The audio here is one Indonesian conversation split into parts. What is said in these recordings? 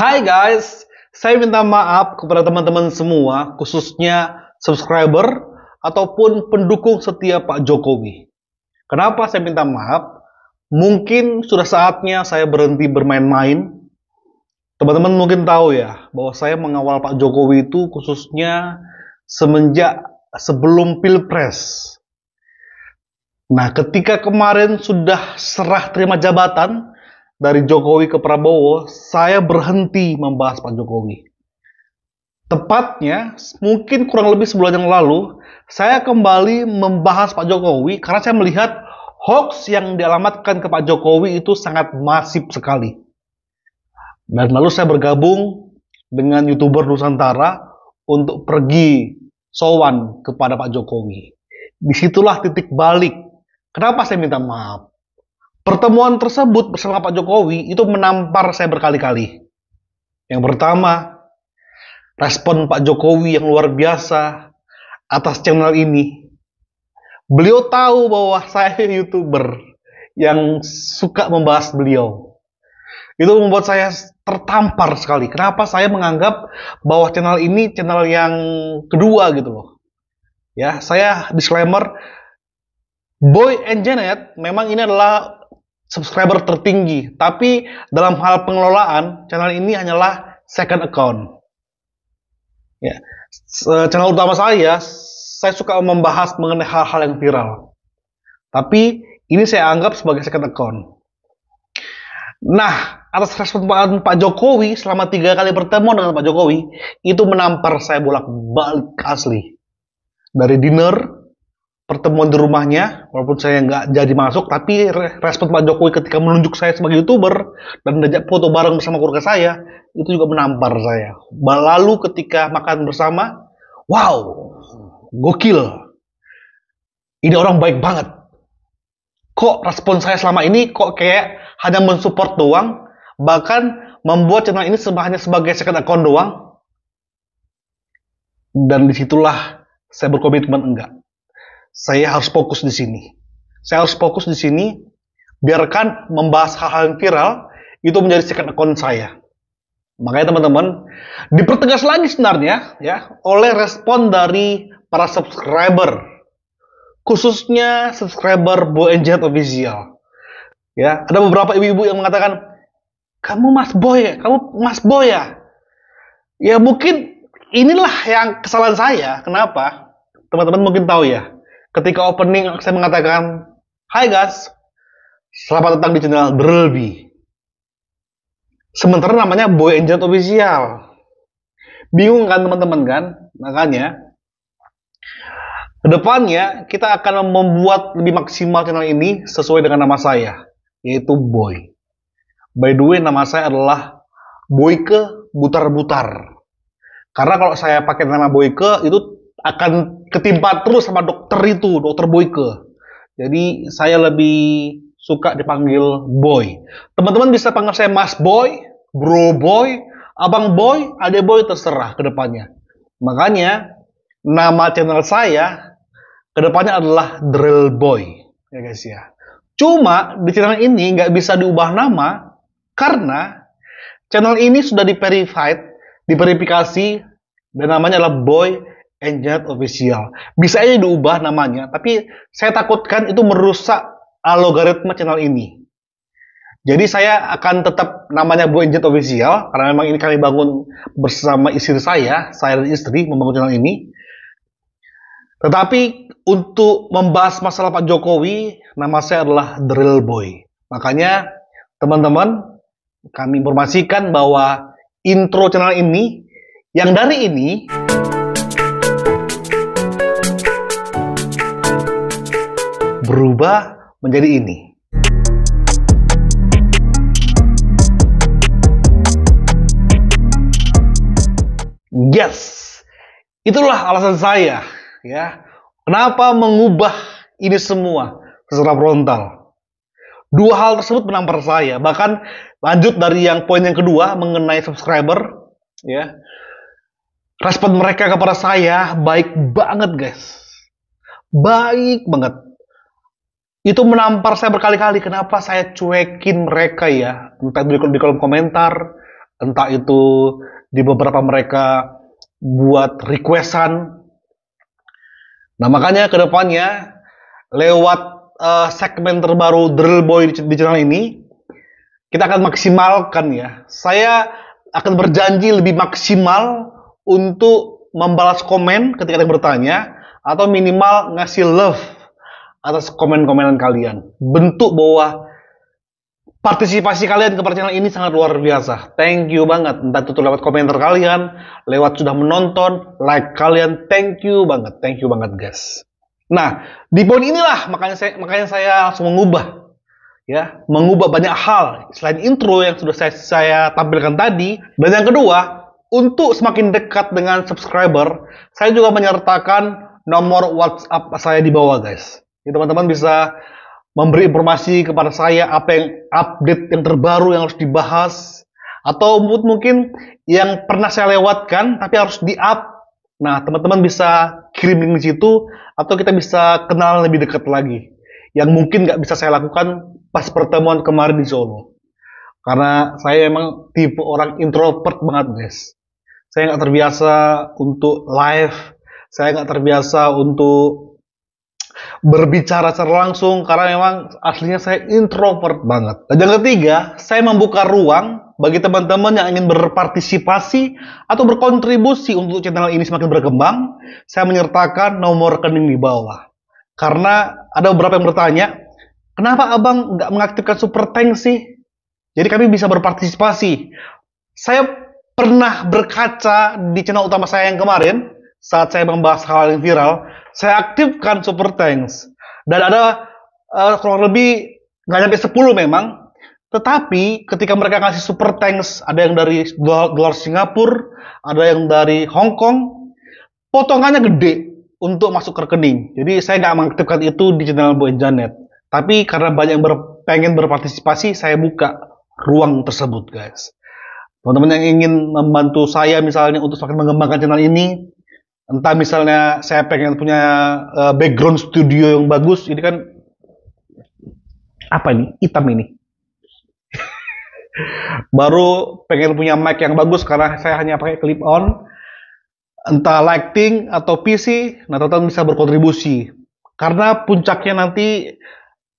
Hai guys, saya minta maaf kepada teman-teman semua, khususnya subscriber ataupun pendukung setia Pak Jokowi. Kenapa saya minta maaf? Mungkin sudah saatnya saya berhenti bermain-main. Teman-teman mungkin tahu ya, bahwa saya mengawal Pak Jokowi itu khususnya semenjak sebelum Pilpres. Nah, ketika kemarin sudah serah terima jabatan dari Jokowi ke Prabowo, saya berhenti membahas Pak Jokowi. Tepatnya, mungkin kurang lebih sebulan yang lalu, saya kembali membahas Pak Jokowi karena saya melihat hoax yang dialamatkan ke Pak Jokowi itu sangat masif sekali. Dan lalu saya bergabung dengan YouTuber Nusantara untuk pergi sowan kepada Pak Jokowi. Disitulah titik balik. Kenapa saya minta maaf? Pertemuan tersebut bersama Pak Jokowi itu menampar saya berkali-kali. Yang pertama, respon Pak Jokowi yang luar biasa atas channel ini. Beliau tahu bahwa saya YouTuber yang suka membahas beliau. Itu membuat saya tertampar sekali. Kenapa saya menganggap bahwa channel ini channel yang kedua gitu loh. Ya, saya disclaimer, Boy and Janet memang ini adalah subscriber tertinggi, tapi dalam hal pengelolaan channel ini hanyalah second account. Ya, channel utama saya suka membahas mengenai hal-hal yang viral, tapi ini saya anggap sebagai second account. Nah, atas respon Pak Jokowi selama 3 kali bertemu dengan Pak Jokowi, itu menampar saya bolak-balik asli. Dari dinner, pertemuan di rumahnya, walaupun saya nggak jadi masuk, tapi respon Pak Jokowi ketika menunjuk saya sebagai YouTuber dan mengajak foto bareng bersama keluarga saya, itu juga menampar saya. Lalu ketika makan bersama, wow, gokil. Ini orang baik banget. Kok respon saya selama ini kok kayak hanya mensupport doang, bahkan membuat channel ini hanya sebagai second account doang. Dan disitulah saya berkomitmen enggak. Saya harus fokus di sini. Saya harus fokus di sini, biarkan membahas hal-hal yang viral itu menjadi second account saya. Makanya teman-teman, dipertegas lagi sebenarnya ya oleh respon dari para subscriber, khususnya subscriber Boy and Janet Official. Ya, ada beberapa ibu-ibu yang mengatakan, kamu Mas Boy, kamu Mas Boy ya. Ya mungkin inilah yang kesalahan saya. Kenapa? Teman-teman mungkin tahu ya. Ketika opening saya mengatakan, hai guys, selamat datang di channel Drelby. Sementara namanya Boy and Janet Official. Bingung kan teman-teman kan? Makanya, kedepannya kita akan membuat lebih maksimal channel ini sesuai dengan nama saya, yaitu Boy. By the way, nama saya adalah Boyke Butar-Butar. Karena kalau saya pakai nama Boyke, itu akan ketimpa terus sama dokter itu, dokter Boyke. Jadi saya lebih suka dipanggil Boy. Teman-teman bisa panggil saya Mas Boy, Bro Boy, Abang Boy, Ade Boy, terserah kedepannya. Makanya nama channel saya kedepannya adalah Drill Boy, ya guys ya. Cuma di channel ini nggak bisa diubah nama karena channel ini sudah diverifikasi dan namanya adalah Boy and Janet Official. Bisa aja diubah namanya, tapi saya takutkan itu merusak algoritma channel ini. Jadi saya akan tetap namanya Boy and Janet Official, karena memang ini kami bangun bersama istri saya dan istri membangun channel ini. Tetapi untuk membahas masalah Pak Jokowi, nama saya adalah Drill Boy. Makanya teman-teman, kami informasikan bahwa intro channel ini, yang dari ini berubah menjadi ini. Yes, itulah alasan saya ya. Kenapa mengubah ini semua secara frontal. Dua hal tersebut menampar saya. Bahkan lanjut dari yang poin yang kedua mengenai subscriber ya. Respon mereka kepada saya baik banget guys. Baik banget. Itu menampar saya berkali-kali. Kenapa saya cuekin mereka ya? Entah di kolom komentar entah itu di beberapa mereka buat requestan. Nah, makanya kedepannya lewat segmen terbaru Drill Boy di channel ini, kita akan maksimalkan ya. Saya akan berjanji lebih maksimal untuk membalas komen ketika ada yang bertanya, atau minimal ngasih love atas komen-komenan kalian. Bentuk bahwa partisipasi kalian kepada channel ini sangat luar biasa. Thank you banget. Entah itu lewat komentar kalian, lewat sudah menonton, like kalian. Thank you banget guys. Nah, di poin inilah makanya saya langsung mengubah banyak hal selain intro yang sudah saya tampilkan tadi. Dan yang kedua, untuk semakin dekat dengan subscriber, saya juga menyertakan nomor WhatsApp saya di bawah guys. Jadi teman-teman bisa memberi informasi kepada saya apa yang update yang terbaru yang harus dibahas, atau mungkin yang pernah saya lewatkan tapi harus di-up. Nah, teman-teman bisa kirim link di situ, atau kita bisa kenal lebih dekat lagi, yang mungkin nggak bisa saya lakukan pas pertemuan kemarin di Solo, karena saya emang tipe orang introvert banget guys. Saya nggak terbiasa untuk live, saya nggak terbiasa untuk berbicara secara langsung, karena memang aslinya saya introvert banget. Dan yang ketiga, saya membuka ruang bagi teman-teman yang ingin berpartisipasi atau berkontribusi untuk channel ini semakin berkembang. Saya menyertakan nomor rekening di bawah. Karena ada beberapa yang bertanya, kenapa abang nggak mengaktifkan super thanks sih? Jadi kami bisa berpartisipasi. Saya pernah berkaca di channel utama saya yang kemarin, saat saya membahas hal yang viral, saya aktifkan super thanks. Dan ada kurang lebih nggak nyampe 10 memang. Tetapi ketika mereka ngasih super thanks, ada yang dari dolar Singapura, ada yang dari Hong Kong, potongannya gede untuk masuk ke rekening. Jadi saya nggak mengaktifkan itu di channel Boy Janet. Tapi karena banyak yang pengen berpartisipasi, saya buka ruang tersebut guys. Teman-teman yang ingin membantu saya misalnya untuk semakin mengembangkan channel ini, entah misalnya saya pengen punya background studio yang bagus, ini kan apa ini? Hitam ini. Baru pengen punya mic yang bagus karena saya hanya pakai clip on, entah lighting atau PC, nah teman-teman bisa berkontribusi. Karena puncaknya nanti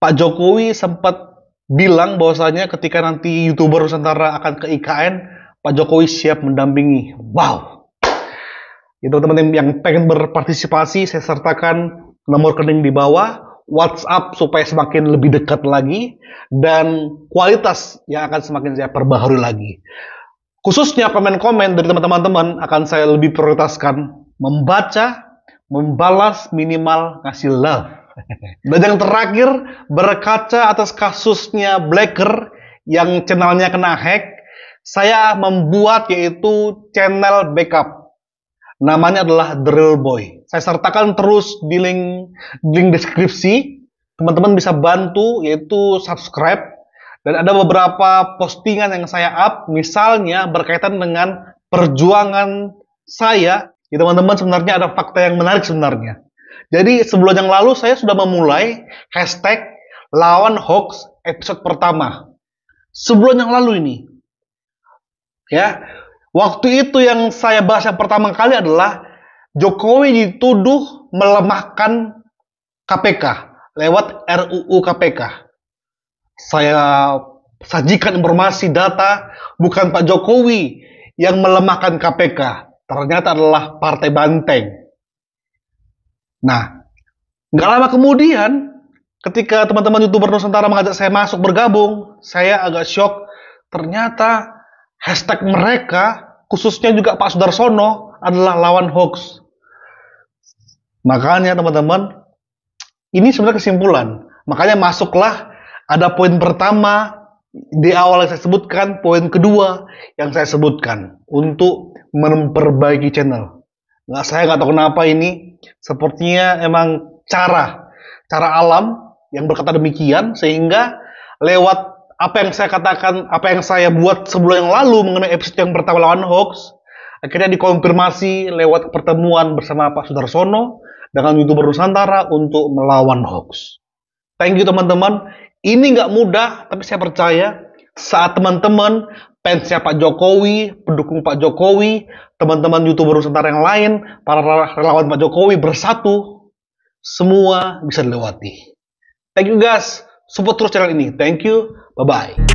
Pak Jokowi sempat bilang bahwasanya ketika nanti YouTuber Nusantara akan ke IKN, Pak Jokowi siap mendampingi. Wow. Itu teman-teman yang pengen berpartisipasi, saya sertakan nomor rekening di bawah, WhatsApp supaya semakin lebih dekat lagi, dan kualitas yang akan semakin saya perbaharui lagi. Khususnya komen-komen dari teman-teman akan saya lebih prioritaskan membaca, membalas, minimal ngasih love. Dan yang terakhir, berkaca atas kasusnya Blacker yang channelnya kena hack, saya membuat yaitu channel backup. Namanya adalah Drill Boy. Saya sertakan terus di link deskripsi. Teman-teman bisa bantu yaitu subscribe. Dan ada beberapa postingan yang saya up, misalnya berkaitan dengan perjuangan saya. Ya, teman-teman, sebenarnya ada fakta yang menarik sebenarnya. Jadi sebulan yang lalu saya sudah memulai hashtag lawan hoax episode pertama. Sebulan yang lalu ini. Ya, waktu itu yang saya bahas yang pertama kali adalah Jokowi dituduh melemahkan KPK lewat RUU KPK. Saya sajikan informasi data, bukan Pak Jokowi yang melemahkan KPK. Ternyata adalah Partai Banteng. Nah, nggak lama kemudian, ketika teman-teman YouTuber Nusantara mengajak saya masuk bergabung, saya agak shock. Ternyata hashtag mereka, khususnya juga Pak Sudarsono, adalah lawan hoax. Makanya teman-teman, ini sebenarnya kesimpulan. Makanya masuklah, ada poin pertama di awal yang saya sebutkan, poin kedua yang saya sebutkan untuk memperbaiki channel. Saya nggak tahu kenapa ini, sepertinya emang cara alam yang berkata demikian, sehingga lewat apa yang saya katakan, apa yang saya buat sebulan yang lalu mengenai episode yang pertama lawan hoax, akhirnya dikonfirmasi lewat pertemuan bersama Pak Sudarsono dengan YouTuber Nusantara untuk melawan hoax. Thank you teman-teman. Ini nggak mudah, tapi saya percaya saat teman-teman fansnya Pak Jokowi, pendukung Pak Jokowi, teman-teman YouTuber Nusantara yang lain, para relawan Pak Jokowi bersatu, semua bisa dilewati. Thank you guys, support terus channel ini. Thank you, bye-bye.